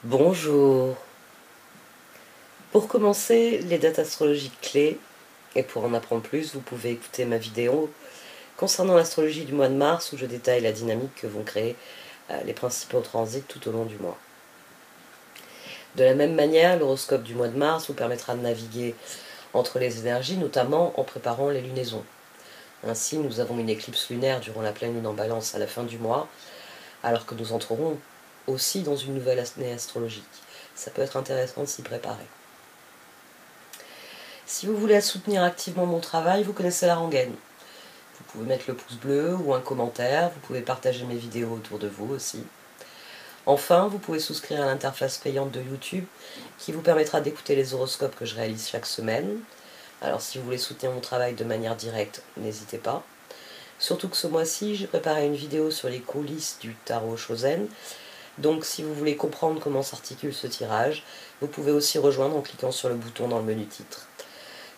Bonjour. Pour commencer les dates astrologiques clés, et pour en apprendre plus, vous pouvez écouter ma vidéo concernant l'astrologie du mois de mars où je détaille la dynamique que vont créer les principaux transits tout au long du mois. De la même manière, l'horoscope du mois de mars vous permettra de naviguer entre les énergies, notamment en préparant les lunaisons. Ainsi, nous avons une éclipse lunaire durant la pleine lune en Balance à la fin du mois, alors que nous entrerons aussi dans une nouvelle année astrologique. Ça peut être intéressant de s'y préparer. Si vous voulez soutenir activement mon travail, vous connaissez la rengaine. Vous pouvez mettre le pouce bleu ou un commentaire, vous pouvez partager mes vidéos autour de vous aussi. Enfin, vous pouvez souscrire à l'interface payante de YouTube qui vous permettra d'écouter les horoscopes que je réalise chaque semaine. Alors si vous voulez soutenir mon travail de manière directe, n'hésitez pas. Surtout que ce mois-ci, j'ai préparé une vidéo sur les coulisses du tarot Chosen. Donc si vous voulez comprendre comment s'articule ce tirage, vous pouvez aussi rejoindre en cliquant sur le bouton dans le menu titre.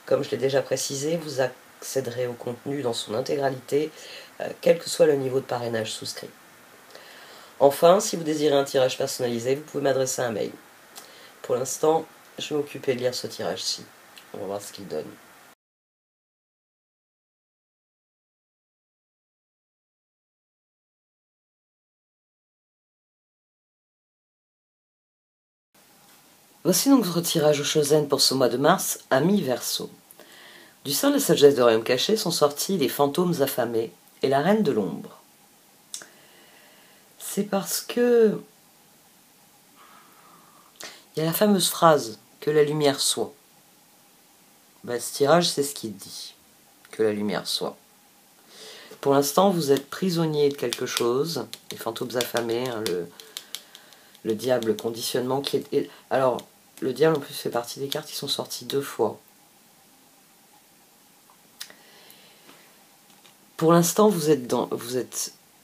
Comme je l'ai déjà précisé, vous accéderez au contenu dans son intégralité, quel que soit le niveau de parrainage souscrit. Enfin, si vous désirez un tirage personnalisé, vous pouvez m'adresser un mail. Pour l'instant, je vais m'occuper de lire ce tirage-ci. On va voir ce qu'il donne. Voici donc votre tirage au Chosen pour ce mois de mars, ami Verseau. Du sein de la sagesse de Royaume Caché sont sortis les fantômes affamés et la reine de l'ombre. C'est parce que il y a la fameuse phrase « que la lumière soit ». Ce tirage, c'est ce qu'il dit, que la lumière soit. Pour l'instant, vous êtes prisonnier de quelque chose, les fantômes affamés, hein, le diable conditionnement qui est... Alors, le diable en plus fait partie des cartes qui sont sorties 2 fois. Pour l'instant, vous êtes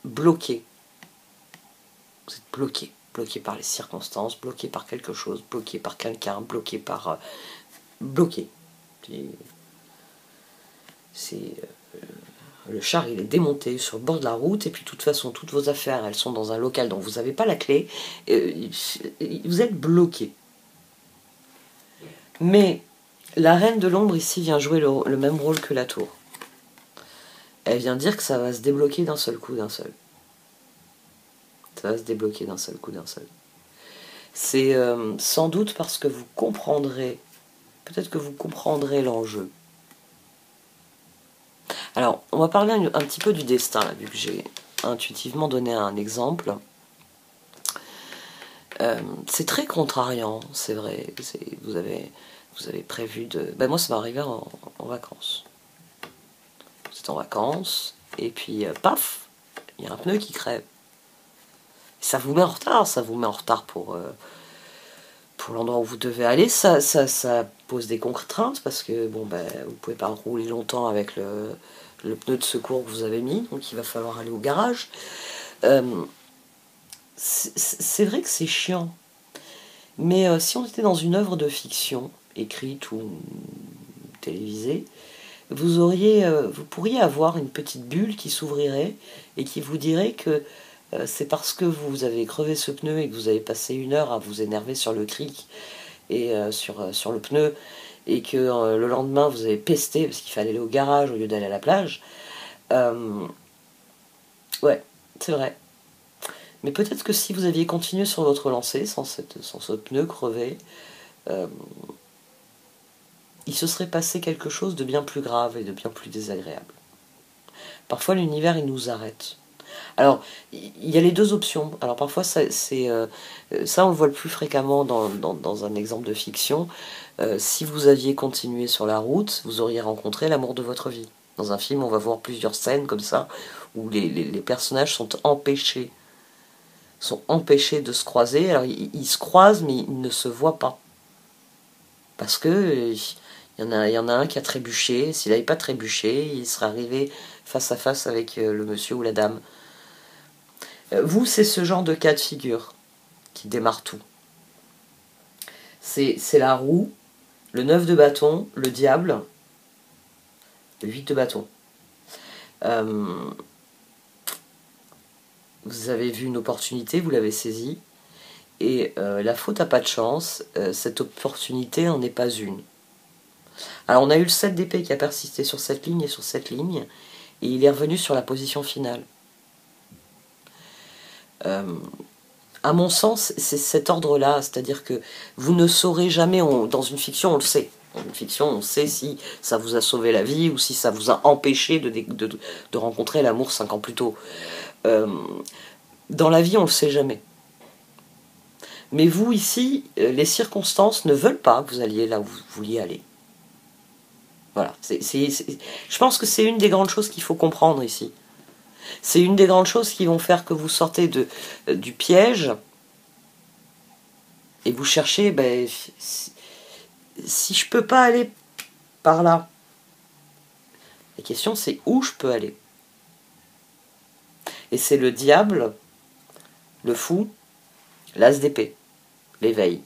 bloqué. Vous êtes bloqué. Bloqué par les circonstances, bloqué par quelque chose, bloqué par quelqu'un, bloqué par... bloqué. C'est... le char, il est démonté sur le bord de la route, et puis de toute façon, toutes vos affaires, elles sont dans un local dont vous n'avez pas la clé. Vous êtes bloqué. Mais la reine de l'ombre, ici, vient jouer le même rôle que la tour. Elle vient dire que ça va se débloquer d'un seul coup, d'un seul. Ça va se débloquer d'un seul coup, d'un seul. C'est sans doute parce que vous comprendrez, peut-être que vous comprendrez l'enjeu. Alors, on va parler un petit peu du destin, là, vu que j'ai intuitivement donné un exemple. C'est très contrariant, c'est vrai. Vous avez prévu de... Ben moi, ça m'est arrivé en vacances. Vous êtes en vacances, et puis, paf, il y a un pneu qui crève. Ça vous met en retard, pour l'endroit où vous devez aller. Ça pose des contraintes, parce que, bon, ben, vous ne pouvez pas rouler longtemps avec le pneu de secours que vous avez mis, donc il va falloir aller au garage. C'est vrai que c'est chiant. Mais si on était dans une œuvre de fiction, écrite ou télévisée, vous pourriez avoir une petite bulle qui s'ouvrirait et qui vous dirait que c'est parce que vous avez crevé ce pneu et que vous avez passé 1 heure à vous énerver sur le cric et sur le pneu, et que le lendemain vous avez pesté parce qu'il fallait aller au garage au lieu d'aller à la plage. Ouais, c'est vrai. Mais peut-être que si vous aviez continué sur votre lancée, sans ce pneu crevé, il se serait passé quelque chose de bien plus grave et de bien plus désagréable. Parfois, l'univers, il nous arrête. Alors, il y a les 2 options. Alors, parfois, ça, on le voit le plus fréquemment dans un exemple de fiction. Si vous aviez continué sur la route, vous auriez rencontré l'amour de votre vie. Dans un film, on va voir plusieurs scènes comme ça, où les personnages sont empêchés de se croiser. Alors, ils se croisent, mais ils ne se voient pas. Parce que il y en a un qui a trébuché. S'il n'avait pas trébuché, il serait arrivé face à face avec le monsieur ou la dame. Vous, c'est ce genre de cas de figure qui démarre tout. C'est la roue, le 9 de bâton, le diable, le 8 de bâton. Vous avez vu une opportunité, vous l'avez saisie, Et la faute n'a pas de chance, cette opportunité n'en est pas une. Alors on a eu le 7 d'épée qui a persisté sur cette ligne et sur cette ligne, et il est revenu sur la position finale. À mon sens, c'est cet ordre-là, c'est-à-dire que vous ne saurez jamais, dans une fiction on le sait, dans une fiction on sait si ça vous a sauvé la vie ou si ça vous a empêché de rencontrer l'amour 5 ans plus tôt. Dans la vie on le sait jamais. Mais vous ici, les circonstances ne veulent pas que vous alliez là où vous vouliez aller. Voilà, je pense que c'est une des grandes choses qu'il faut comprendre ici. C'est une des grandes choses qui vont faire que vous sortez du piège et vous cherchez, ben, si je peux pas aller par là, la question c'est où je peux aller. Et c'est le diable, le fou, l'as d'épée, l'éveil.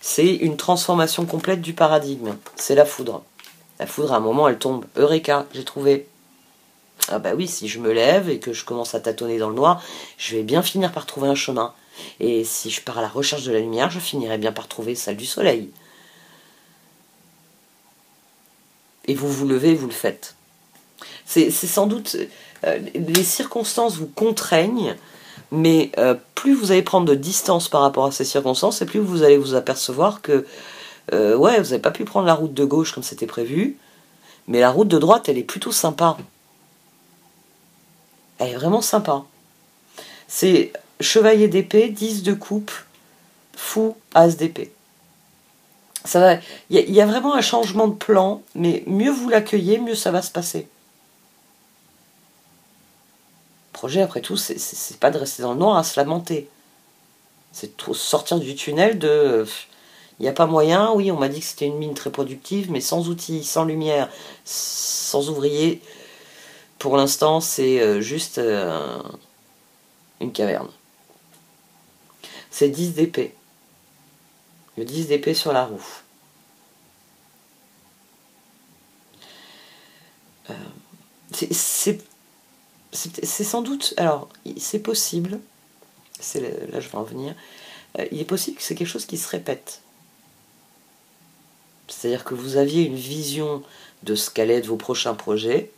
C'est une transformation complète du paradigme, c'est la foudre. La foudre, à un moment, elle tombe. Eureka, j'ai trouvé. Ah bah oui, si je me lève et que je commence à tâtonner dans le noir, je vais bien finir par trouver un chemin. Et si je pars à la recherche de la lumière, je finirai bien par trouver celle du soleil. Et vous vous levez, vous le faites. C'est sans doute... les circonstances vous contraignent, mais plus vous allez prendre de distance par rapport à ces circonstances, et plus vous allez vous apercevoir que ouais, vous n'avez pas pu prendre la route de gauche comme c'était prévu, mais la route de droite, elle est plutôt sympa. Elle est vraiment sympa. C'est chevalier d'épée, 10 de coupe, fou, as d'épée. Ça va. Il y a vraiment un changement de plan, mais mieux vous l'accueillez, mieux ça va se passer. Le projet, après tout, c'est pas de rester dans le noir à se lamenter. C'est de sortir du tunnel de... Il n'y a pas moyen, oui, on m'a dit que c'était une mine très productive, mais sans outils, sans lumière, sans ouvriers, pour l'instant, c'est juste une caverne. C'est 10 d'épée. Le 10 d'épée sur la roue. C'est sans doute... Alors, c'est possible, là je vais en venir, il est possible que c'est quelque chose qui se répète. C'est-à-dire que vous aviez une vision de ce qu'allait être vos prochains projets,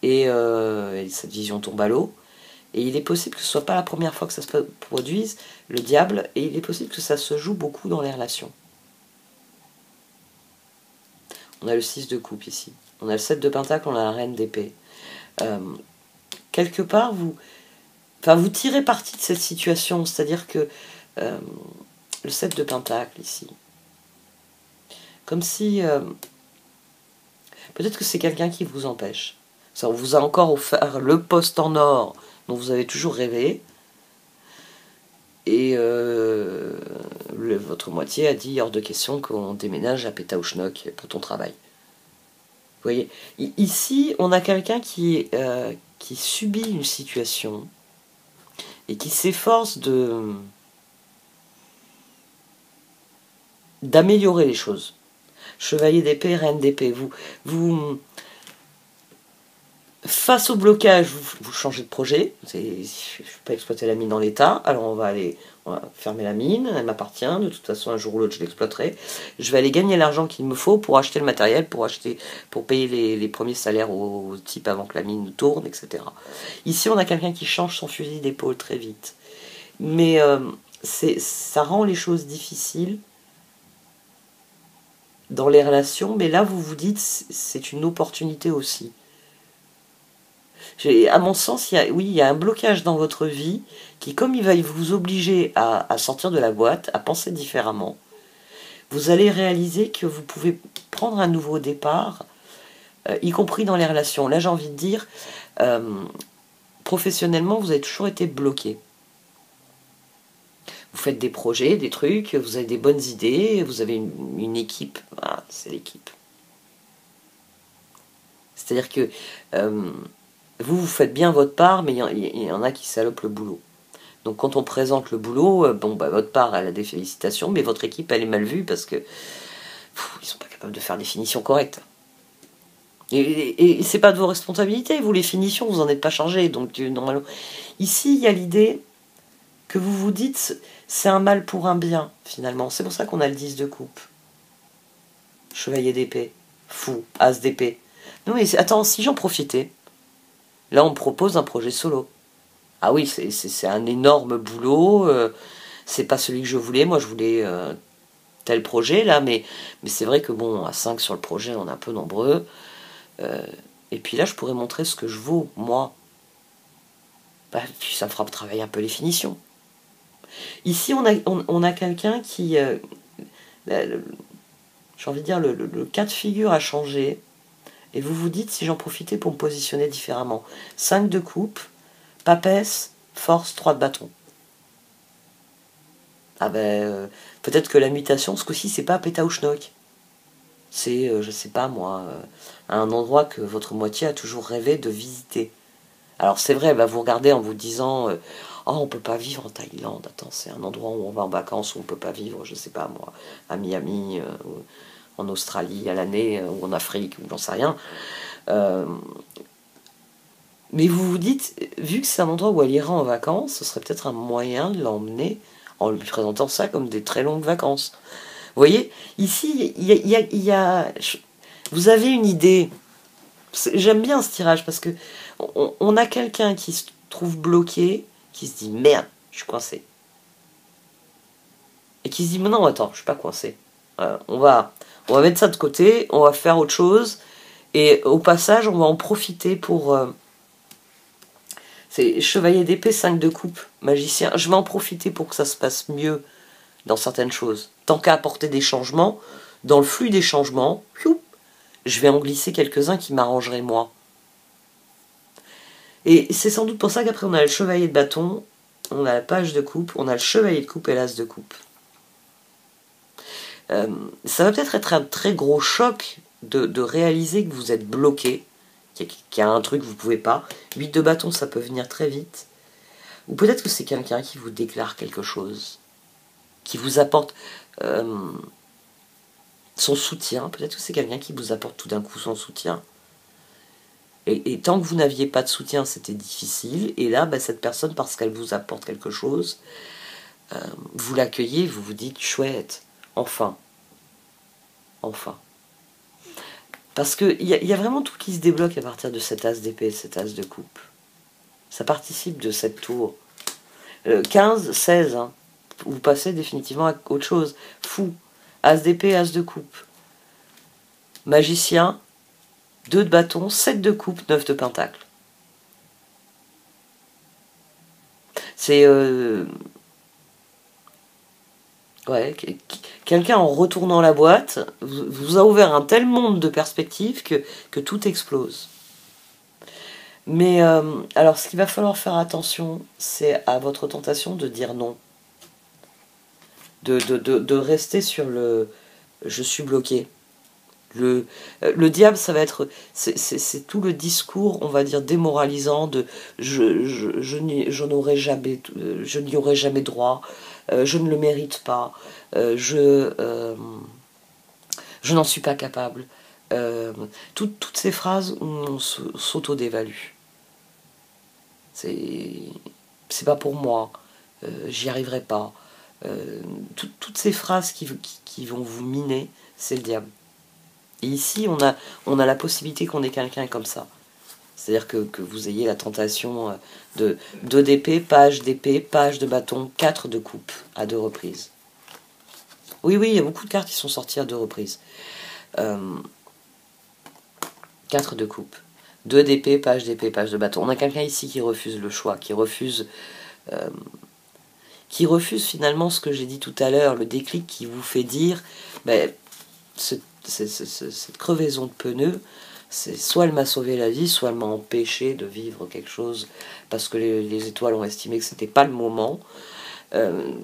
et cette vision tombe à l'eau, et il est possible que ce ne soit pas la première fois que ça se produise, le diable, et il est possible que ça se joue beaucoup dans les relations. On a le 6 de coupe ici, on a le 7 de pentacle, on a la reine d'épée. Quelque part, vous tirez parti de cette situation, c'est-à-dire que le 7 de pentacle ici, comme si... peut-être que c'est quelqu'un qui vous empêche. Ça, on vous a encore offert le poste en or dont vous avez toujours rêvé. Et votre moitié a dit hors de question qu'on déménage à Pétaouchnok pour ton travail. Vous voyez, ici, on a quelqu'un qui subit une situation et qui s'efforce d'améliorer les choses. Chevalier d'épée, reine d'épée. Vous face au blocage, vous changez de projet. Je ne peux pas exploiter la mine dans l'état, alors on va fermer la mine, elle m'appartient, de toute façon un jour ou l'autre je l'exploiterai. Je vais aller gagner l'argent qu'il me faut pour acheter le matériel, pour payer les premiers salaires aux types avant que la mine tourne, etc. Ici on a quelqu'un qui change son fusil d'épaule très vite. Mais ça rend les choses difficiles dans les relations, mais là vous vous dites c'est une opportunité aussi. À mon sens, il y a un blocage dans votre vie qui, comme il va vous obliger à sortir de la boîte, à penser différemment, vous allez réaliser que vous pouvez prendre un nouveau départ, y compris dans les relations. Là, j'ai envie de dire, professionnellement, vous avez toujours été bloqué. Vous faites des projets, des trucs, vous avez des bonnes idées, vous avez une équipe. Ah, c'est l'équipe. C'est-à-dire que vous faites bien votre part, mais il y en a qui salopent le boulot. Donc quand on présente le boulot, votre part, elle a des félicitations, mais votre équipe, elle est mal vue parce que ils sont pas capables de faire des finitions correctes. Et c'est pas de vos responsabilités, vous les finitions, vous en êtes pas chargés. Donc normalement, ici, il y a l'idée que vous vous dites, c'est un mal pour un bien, finalement. C'est pour ça qu'on a le 10 de coupe. Chevalier d'épée, fou, as d'épée. Non mais attends, si j'en profitais, là on me propose un projet solo. Ah oui, c'est un énorme boulot, c'est pas celui que je voulais, moi je voulais tel projet là, mais c'est vrai que bon, à 5 sur le projet, on est un peu nombreux. Et puis là, je pourrais montrer ce que je vaux, moi. Bah, puis ça me fera travailler un peu les finitions. Ici, on a quelqu'un qui... j'ai envie de dire, le cas de figure a changé. Et vous vous dites si j'en profitais pour me positionner différemment. 5 de coupe, papesse, force, 3 de bâton. Ah ben, peut-être que la mutation, ce coup-ci, c'est pas Pétaouchnok. C'est, je sais pas moi, un endroit que votre moitié a toujours rêvé de visiter. Alors c'est vrai, elle va vous regarder en vous disant oh, on peut pas vivre en Thaïlande, attends, c'est un endroit où on va en vacances, où on peut pas vivre, je sais pas moi, à Miami, en Australie à l'année, ou en Afrique, ou j'en sais rien. Mais vous vous dites, vu que c'est un endroit où elle ira en vacances, ce serait peut-être un moyen de l'emmener en lui présentant ça comme des très longues vacances. Vous voyez, ici, vous avez une idée. J'aime bien ce tirage parce que on a quelqu'un qui se trouve bloqué, qui se dit merde, je suis coincé. Et qui se dit mais non, attends, je suis pas coincé. On va mettre ça de côté, on va faire autre chose. Et au passage, on va en profiter pour... c'est chevalier d'épée, 5 de coupe, magicien. Je vais en profiter pour que ça se passe mieux dans certaines choses. Tant qu'à apporter des changements, dans le flux des changements, je vais en glisser quelques-uns qui m'arrangeraient moi. Et c'est sans doute pour ça qu'après on a le chevalier de bâton, on a la page de coupe, on a le chevalier de coupe et l'as de coupe. Ça va peut-être être un très gros choc de réaliser que vous êtes bloqué, qu'il y a un truc que vous ne pouvez pas. 8 de bâton, ça peut venir très vite. Ou peut-être que c'est quelqu'un qui vous déclare quelque chose, qui vous apporte son soutien. Peut-être que c'est quelqu'un qui vous apporte tout d'un coup son soutien. Et tant que vous n'aviez pas de soutien, c'était difficile. Et là, bah, cette personne, parce qu'elle vous apporte quelque chose, vous l'accueillez, vous vous dites chouette, enfin. Enfin. Parce qu'il y a vraiment tout qui se débloque à partir de cet as d'épée, cet as de coupe. Ça participe de cette tour. 15, 16, hein. Vous passez définitivement à autre chose. Fou. As d'épée, as de coupe. Magicien. 2 de bâton, 7 de coupe, 9 de pentacle. C'est... ouais, quelqu'un en retournant la boîte vous a ouvert un tel monde de perspectives que tout explose. Mais alors ce qu'il va falloir faire attention, c'est à votre tentation de dire non. De rester sur le « je suis bloqué ». Le diable, ça va être... C'est tout le discours, on va dire, démoralisant de je n'y aurai jamais droit, je ne le mérite pas, je n'en suis pas capable. Toutes ces phrases où on s'auto-dévalue. C'est pas pour moi, j'y arriverai pas. Toutes ces phrases qui vont vous miner, c'est le diable. Et ici, on a la possibilité qu'on ait quelqu'un comme ça. C'est-à-dire que vous ayez la tentation de 2 d'épée, page de bâton, 4 de coupe, à 2 reprises. Oui, il y a beaucoup de cartes qui sont sorties à 2 reprises. 4 de coupe. 2 d'épée, page de bâton. On a quelqu'un ici qui refuse le choix, qui refuse finalement ce que j'ai dit tout à l'heure, le déclic qui vous fait dire, ben, cette crevaison de pneus, soit elle m'a sauvé la vie, soit elle m'a empêché de vivre quelque chose parce que les étoiles ont estimé que c'était pas le moment.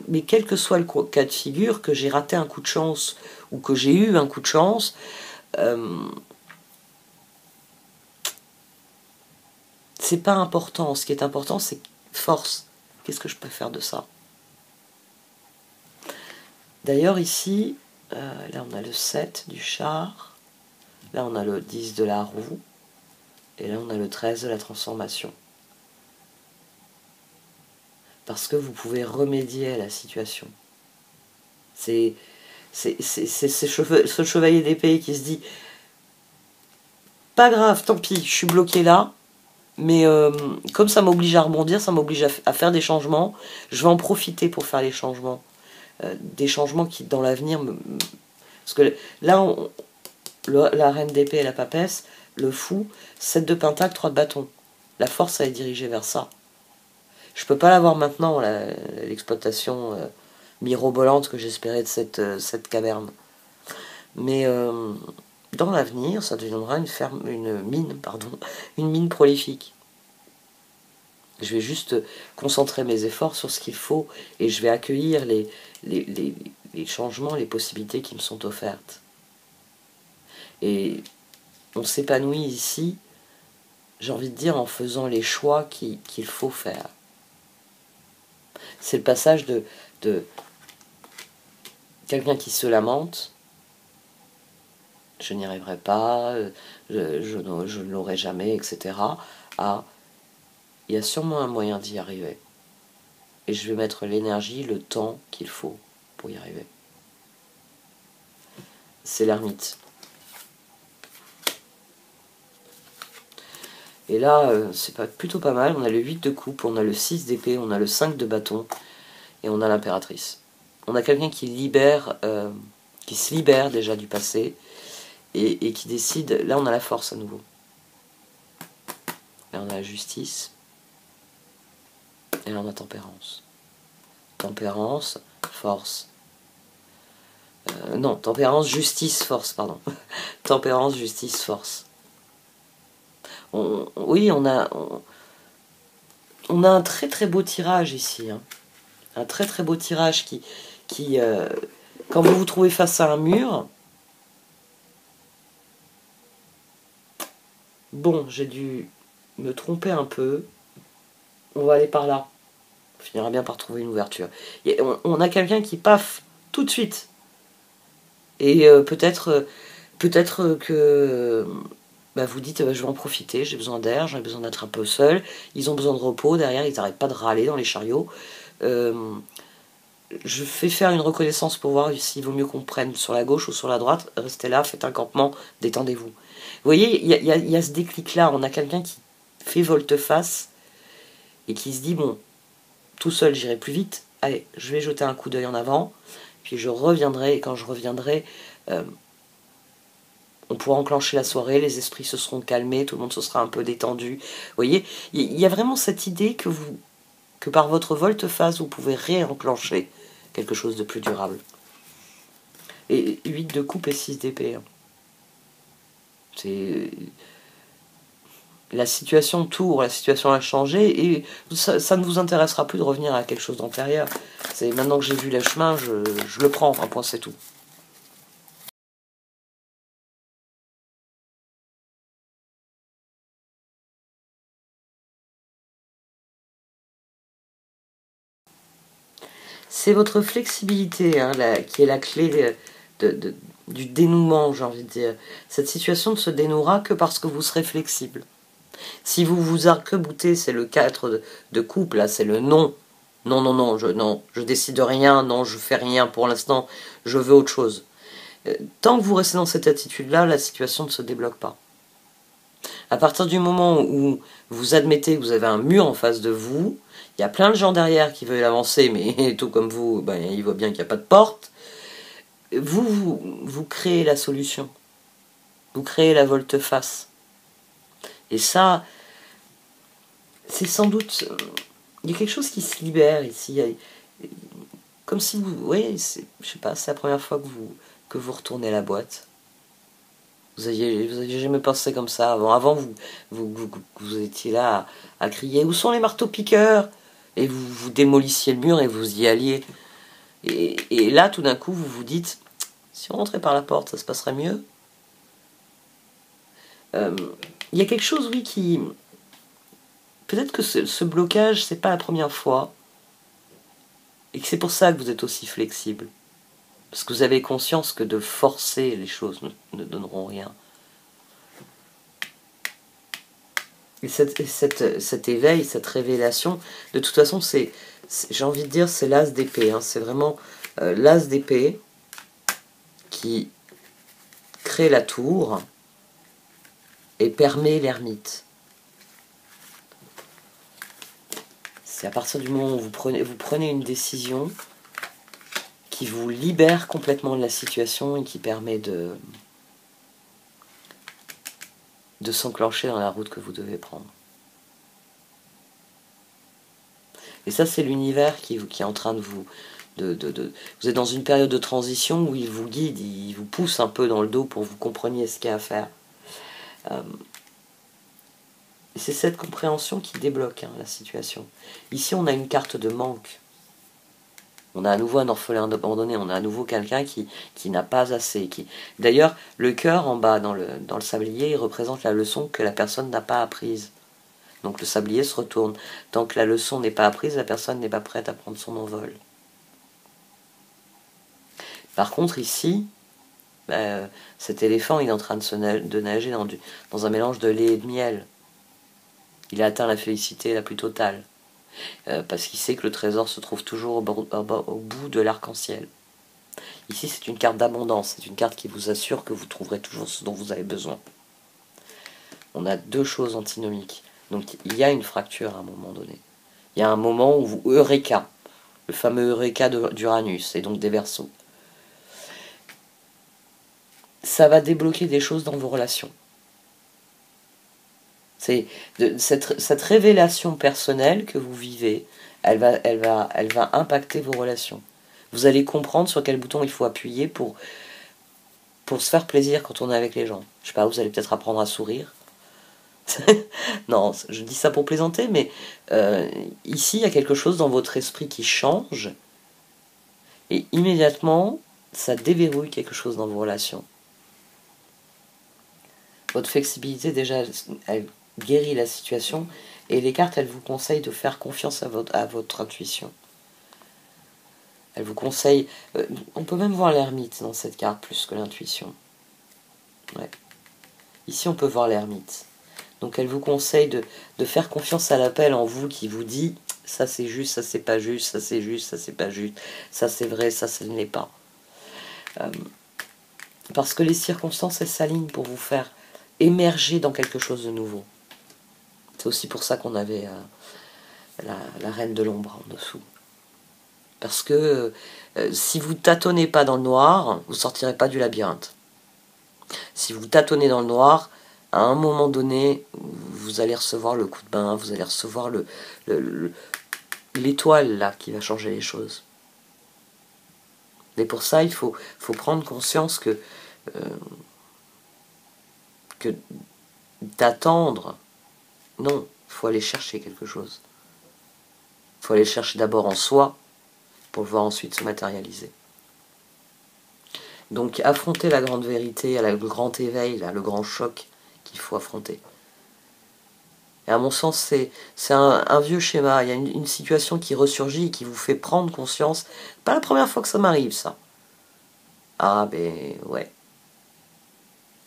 Mais quel que soit le cas de figure, que j'ai raté un coup de chance ou que j'ai eu un coup de chance, c'est pas important. Ce qui est important, c'est force. Qu'est-ce que je peux faire de ça? D'ailleurs, ici, là on a le 7 du char, là on a le 10 de la roue, et là on a le 13 de la transformation. parce que vous pouvez remédier à la situation. C'est ce chevalier d'épée qui se dit pas grave, tant pis, je suis bloqué là, mais comme ça m'oblige à rebondir, ça m'oblige à faire des changements, je vais en profiter pour faire les changements. Des changements qui, dans l'avenir, parce que là, la reine d'épée et la papesse, le fou, 7 de pentacle, 3 de bâton. La force, elle est dirigée vers ça. Je peux pas l'avoir maintenant, l'exploitation mirobolante que j'espérais de cette caverne. Mais dans l'avenir, ça deviendra une mine prolifique. Je vais juste concentrer mes efforts sur ce qu'il faut et je vais accueillir les changements, les possibilités qui me sont offertes. Et on s'épanouit ici, j'ai envie de dire, en faisant les choix qu'il faut faire. C'est le passage de quelqu'un qui se lamente, je n'y arriverai pas, je ne l'aurai jamais, etc., à il y a sûrement un moyen d'y arriver. Et je vais mettre l'énergie, le temps qu'il faut pour y arriver. C'est l'ermite. Et là, c'est plutôt pas mal. On a le 8 de coupe, on a le 6 d'épée, on a le 5 de bâton, et on a l'impératrice. On a quelqu'un qui se libère déjà du passé, et qui décide... Là, on a la force à nouveau. Là, on a la justice. Et là, on a tempérance. Tempérance, force. Non, tempérance, justice, force, pardon. Tempérance, justice, force. Oui, on a un très très beau tirage ici. Hein. Un très très beau tirage qui quand vous vous trouvez face à un mur, bon, j'ai dû me tromper un peu, on va aller par là, on finira bien par trouver une ouverture. On a quelqu'un qui paf, tout de suite, et peut-être que bah, vous dites, je vais en profiter, j'ai besoin d'air, j'ai besoin d'être un peu seul, ils ont besoin de repos, derrière ils n'arrêtent pas de râler dans les chariots. Je fais faire une reconnaissance pour voir s'il vaut mieux qu'on prenne sur la gauche ou sur la droite. Restez là, faites un campement, détendez-vous. Vous voyez, il y a ce déclic-là. On a quelqu'un qui fait volte-face et qui se dit, bon, tout seul j'irai plus vite. Allez, je vais jeter un coup d'œil en avant, puis je reviendrai, et quand je reviendrai, on pourra enclencher la soirée, les esprits se seront calmés, tout le monde se sera un peu détendu. Vous voyez, il y a vraiment cette idée que par votre volte-face, vous pouvez réenclencher quelque chose de plus durable. Et 8 de coupe et 6 d'épée. Hein. C'est... La situation tourne, la situation a changé, et ça ne vous intéressera plus de revenir à quelque chose d'antérieur. C'est maintenant que j'ai vu le chemin, je le prends, un point c'est tout. C'est votre flexibilité hein, qui est la clé du dénouement, j'ai envie de dire. Cette situation ne se dénouera que parce que vous serez flexible. Si vous vous arc-boutez, c'est le 4 de coupe, là, c'est le non. Non, je décide rien, non, je fais rien pour l'instant, je veux autre chose. Tant que vous restez dans cette attitude-là, la situation ne se débloque pas. À partir du moment où vous admettez que vous avez un mur en face de vous, il y a plein de gens derrière qui veulent avancer, mais tout comme vous, ben, ils voient bien qu'il n'y a pas de porte. Vous créez la solution. Vous créez la volte-face. Et ça, c'est sans doute... Il y a quelque chose qui se libère ici. Comme si vous... Oui, je sais pas, c'est la première fois que vous retournez à la boîte. Vous aviez jamais pensé comme ça avant. Avant, vous étiez là à crier « Où sont les marteaux-piqueurs ?» Et vous démolissiez le mur et vous y alliez. Et là, tout d'un coup, vous vous dites « Si on rentrait par la porte, ça se passerait mieux ?» Il y a quelque chose, oui, qui... Peut-être que ce blocage, c'est pas la première fois. Et que c'est pour ça que vous êtes aussi flexible. Parce que vous avez conscience que de forcer les choses ne donneront rien. Et cet éveil, cette révélation, de toute façon, c'est j'ai envie de dire, c'est l'as d'épée. Hein. C'est vraiment l'as d'épée qui crée la tour et permet l'ermite. C'est à partir du moment où vous prenez une décision qui vous libère complètement de la situation et qui permet de s'enclencher dans la route que vous devez prendre. Et ça, c'est l'univers qui est en train de vous... Vous êtes dans une période de transition où il vous guide, il vous pousse un peu dans le dos pour que vous compreniez ce qu'il y a à faire. Et c'est cette compréhension qui débloque la situation. Ici, on a une carte de manque. On a à nouveau un orphelin abandonné, on a à nouveau quelqu'un qui n'a pas assez. D'ailleurs, le cœur en bas dans le sablier, il représente la leçon que la personne n'a pas apprise. Donc le sablier se retourne. Tant que la leçon n'est pas apprise, la personne n'est pas prête à prendre son envol. Par contre, ici, cet éléphant, il est en train de nager dans un mélange de lait et de miel. Il a atteint la félicité la plus totale. Parce qu'il sait que le trésor se trouve toujours au bout de l'arc-en-ciel. Ici, c'est une carte d'abondance. C'est une carte qui vous assure que vous trouverez toujours ce dont vous avez besoin. On a deux choses antinomiques. Donc il y a une fracture à un moment donné. Il y a un moment où vous Eureka, le fameux Eureka d'Uranus, et donc des Verseaux. Ça va débloquer des choses dans vos relations. C'est cette révélation personnelle que vous vivez, elle va impacter vos relations. Vous allez comprendre sur quel bouton il faut appuyer pour se faire plaisir quand on est avec les gens. Je sais pas, vous allez peut-être apprendre à sourire. Non, je dis ça pour plaisanter, mais ici, il y a quelque chose dans votre esprit qui change, et immédiatement, ça déverrouille quelque chose dans vos relations. Votre flexibilité, déjà, elle guérit la situation, et les cartes, elles vous conseillent de faire confiance à votre intuition. Elles vous conseillent... on peut même voir l'ermite dans cette carte, plus que l'intuition. Ouais. Ici, on peut voir l'ermite. Donc elle vous conseille de faire confiance à l'appel en vous qui vous dit « ça c'est juste, ça c'est pas juste, ça c'est juste, ça c'est pas juste, ça c'est vrai, ça ce n'est pas ». Parce que les circonstances, elles s'alignent pour vous faire émerger dans quelque chose de nouveau. C'est aussi pour ça qu'on avait la reine de l'ombre en dessous. Parce que si vous tâtonnez pas dans le noir, vous sortirez pas du labyrinthe. Si vous tâtonnez dans le noir, à un moment donné, vous allez recevoir le coup de bain, vous allez recevoir l'étoile là qui va changer les choses. Et pour ça, il faut prendre conscience que d'attendre, non, il faut aller chercher quelque chose. Il faut aller le chercher d'abord en soi pour le voir ensuite se matérialiser. Donc affronter la grande vérité, le grand éveil, là, le grand choc qu'il faut affronter. Et à mon sens, c'est un vieux schéma. Il y a une situation qui ressurgit et qui vous fait prendre conscience. Pas la première fois que ça m'arrive, ça. Ah, ben ouais.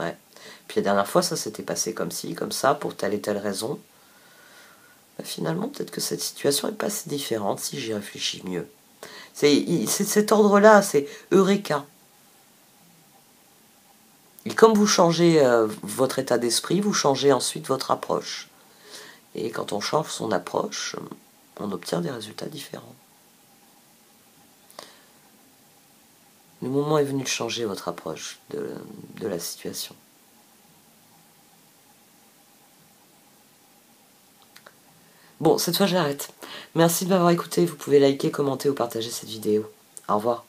Ouais. Puis la dernière fois, ça s'était passé comme ci, comme ça, pour telle et telle raison. Ben, finalement, peut-être que cette situation est pas si différente si j'y réfléchis mieux. C'est cet ordre-là, c'est Eureka. Et comme vous changez votre état d'esprit, vous changez ensuite votre approche. Et quand on change son approche, on obtient des résultats différents. Le moment est venu de changer votre approche de la situation. Bon, cette fois j'arrête. Merci de m'avoir écouté. Vous pouvez liker, commenter ou partager cette vidéo. Au revoir.